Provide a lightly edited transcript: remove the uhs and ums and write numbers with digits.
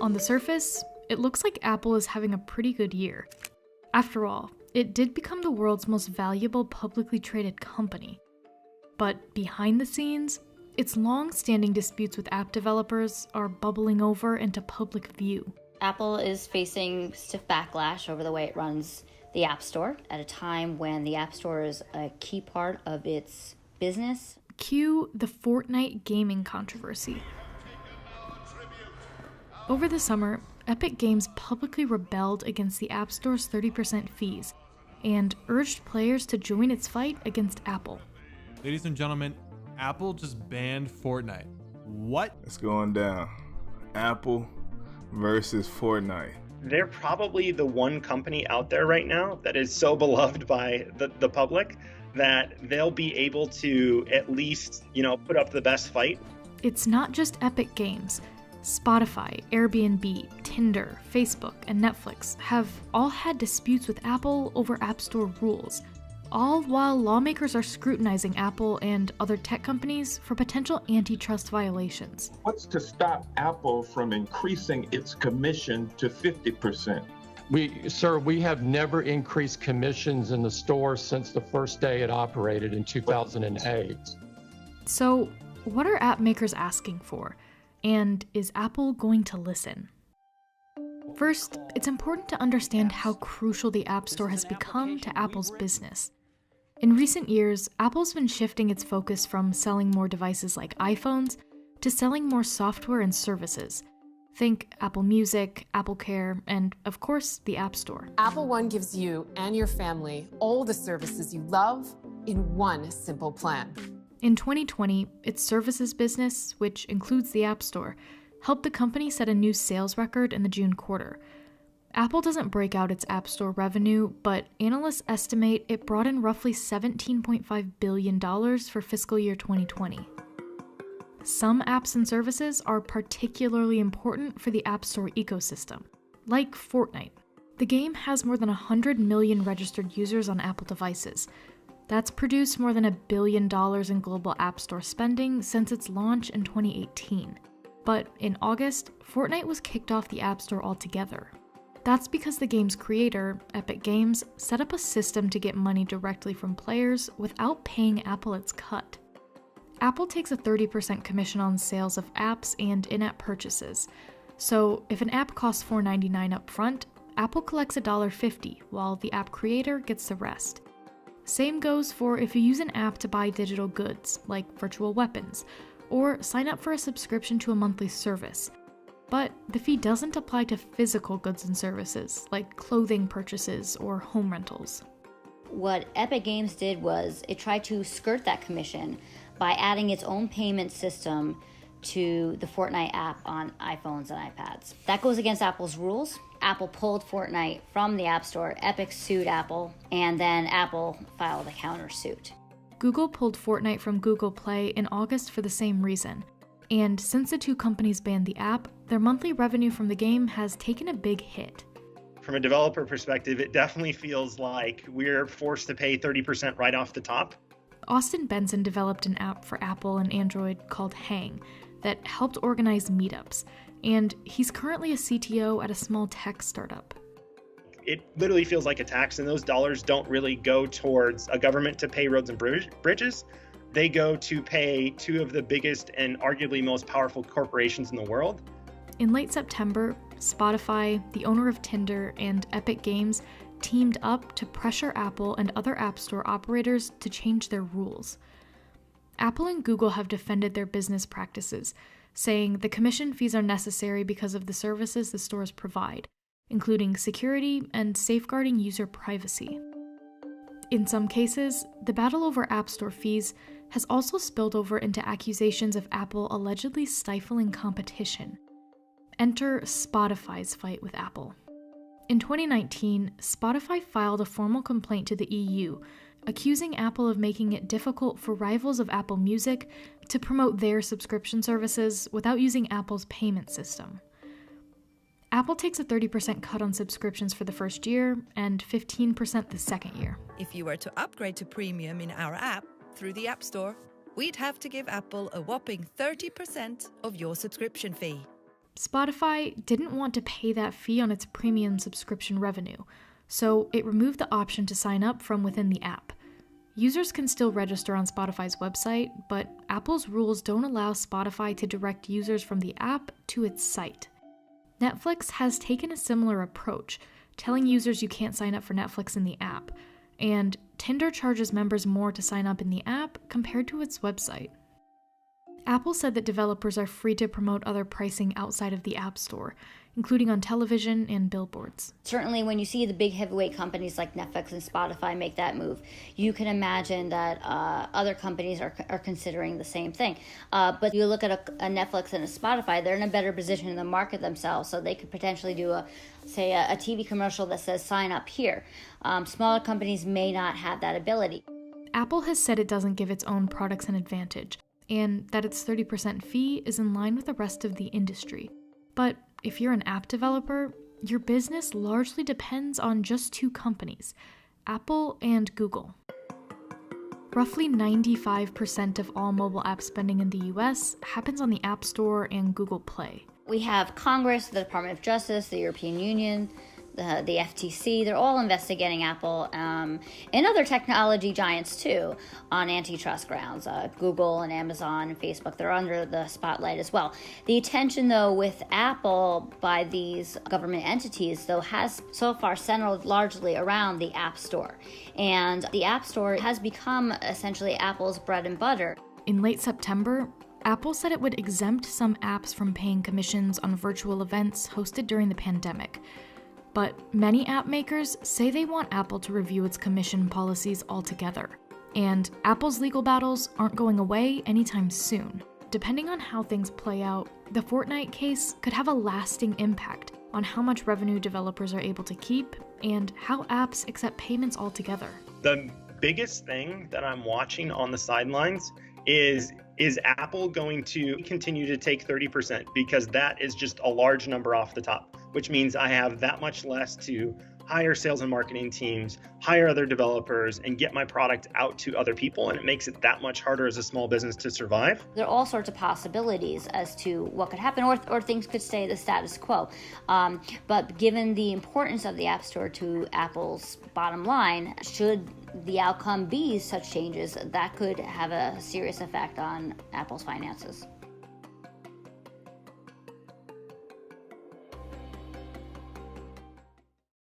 On the surface, it looks like Apple is having a pretty good year. After all, it did become the world's most valuable publicly traded company. But behind the scenes, its long-standing disputes with app developers are bubbling over into public view. Apple is facing stiff backlash over the way it runs the App Store at a time when the App Store is a key part of its business. Cue the Fortnite gaming controversy. Over the summer, Epic Games publicly rebelled against the App Store's 30% fees and urged players to join its fight against Apple. Ladies and gentlemen, Apple just banned Fortnite. What? It's going down. Apple versus Fortnite. They're probably the one company out there right now that is so beloved by the public that they'll be able to at least, put up the best fight. It's not just Epic Games. Spotify, Airbnb, Tinder, Facebook, and Netflix have all had disputes with Apple over App Store rules, all while lawmakers are scrutinizing Apple and other tech companies for potential antitrust violations. What's to stop Apple from increasing its commission to 50%? We have never increased commissions in the store since the first day it operated in 2008. So, what are app makers asking for? And is Apple going to listen? First, it's important to understand how crucial the App Store has become to Apple's business. In recent years, Apple's been shifting its focus from selling more devices like iPhones to selling more software and services. Think Apple Music, Apple Care, and of course, the App Store. Apple One gives you and your family all the services you love in one simple plan. In 2020, its services business, which includes the App Store, helped the company set a new sales record in the June quarter. Apple doesn't break out its App Store revenue, but analysts estimate it brought in roughly $17.5 billion for fiscal year 2020. Some apps and services are particularly important for the App Store ecosystem, like Fortnite. The game has more than 100 million registered users on Apple devices. That's produced more than $1 billion in global App Store spending since its launch in 2018. But in August, Fortnite was kicked off the App Store altogether. That's because the game's creator, Epic Games, set up a system to get money directly from players without paying Apple its cut. Apple takes a 30% commission on sales of apps and in-app purchases. So if an app costs $4.99 up front, Apple collects $1.50, while the app creator gets the rest. Same goes for if you use an app to buy digital goods, like virtual weapons, or sign up for a subscription to a monthly service. But the fee doesn't apply to physical goods and services, like clothing purchases or home rentals. What Epic Games did was it tried to skirt that commission by adding its own payment system to the Fortnite app on iPhones and iPads. That goes against Apple's rules. Apple pulled Fortnite from the App Store, Epic sued Apple, and then Apple filed a countersuit. Google pulled Fortnite from Google Play in August for the same reason. And since the two companies banned the app, their monthly revenue from the game has taken a big hit. From a developer perspective, it definitely feels like we're forced to pay 30% right off the top. Austin Benson developed an app for Apple and Android called Hang that helped organize meetups, and he's currently a CTO at a small tech startup. It literally feels like a tax, and those dollars don't really go towards a government to pay roads and bridges. They go to pay two of the biggest and arguably most powerful corporations in the world. In late September, Spotify, the owner of Tinder, and Epic Games teamed up to pressure Apple and other App Store operators to change their rules. Apple and Google have defended their business practices, saying the commission fees are necessary because of the services the stores provide, including security and safeguarding user privacy. In some cases, the battle over App Store fees has also spilled over into accusations of Apple allegedly stifling competition. Enter Spotify's fight with Apple. In 2019, Spotify filed a formal complaint to the EU, accusing Apple of making it difficult for rivals of Apple Music to promote their subscription services without using Apple's payment system. Apple takes a 30% cut on subscriptions for the first year and 15% the second year. If you were to upgrade to Premium in our app through the App Store, we'd have to give Apple a whopping 30% of your subscription fee. Spotify didn't want to pay that fee on its premium subscription revenue, so it removed the option to sign up from within the app. Users can still register on Spotify's website, but Apple's rules don't allow Spotify to direct users from the app to its site. Netflix has taken a similar approach, telling users you can't sign up for Netflix in the app, and Tinder charges members more to sign up in the app compared to its website. Apple said that developers are free to promote other pricing outside of the App Store, including on television and billboards. Certainly when you see the big heavyweight companies like Netflix and Spotify make that move, you can imagine that other companies are considering the same thing. But you look at a Netflix and a Spotify, they're in a better position in the market themselves, so they could potentially do a TV commercial that says sign up here. Smaller companies may not have that ability. Apple has said it doesn't give its own products an advantage, and that its 30% fee is in line with the rest of the industry. But if you're an app developer, your business largely depends on just two companies, Apple and Google. Roughly 95% of all mobile app spending in the US happens on the App Store and Google Play. We have Congress, the Department of Justice, the European Union, the FTC, they're all investigating Apple and other technology giants too on antitrust grounds. Google and Amazon and Facebook, they're under the spotlight as well. The attention though with Apple by these government entities though has so far centered largely around the App Store. And the App Store has become essentially Apple's bread and butter. In late September, Apple said it would exempt some apps from paying commissions on virtual events hosted during the pandemic. But many app makers say they want Apple to review its commission policies altogether. And Apple's legal battles aren't going away anytime soon. Depending on how things play out, the Fortnite case could have a lasting impact on how much revenue developers are able to keep and how apps accept payments altogether. The biggest thing that I'm watching on the sidelines is Apple going to continue to take 30%? Because that is just a large number off the top, which means I have that much less to hire sales and marketing teams, hire other developers, and get my product out to other people, and it makes it that much harder as a small business to survive. There are all sorts of possibilities as to what could happen, or things could stay the status quo. But given the importance of the App Store to Apple's bottom line, should the outcome be such changes, that could have a serious effect on Apple's finances.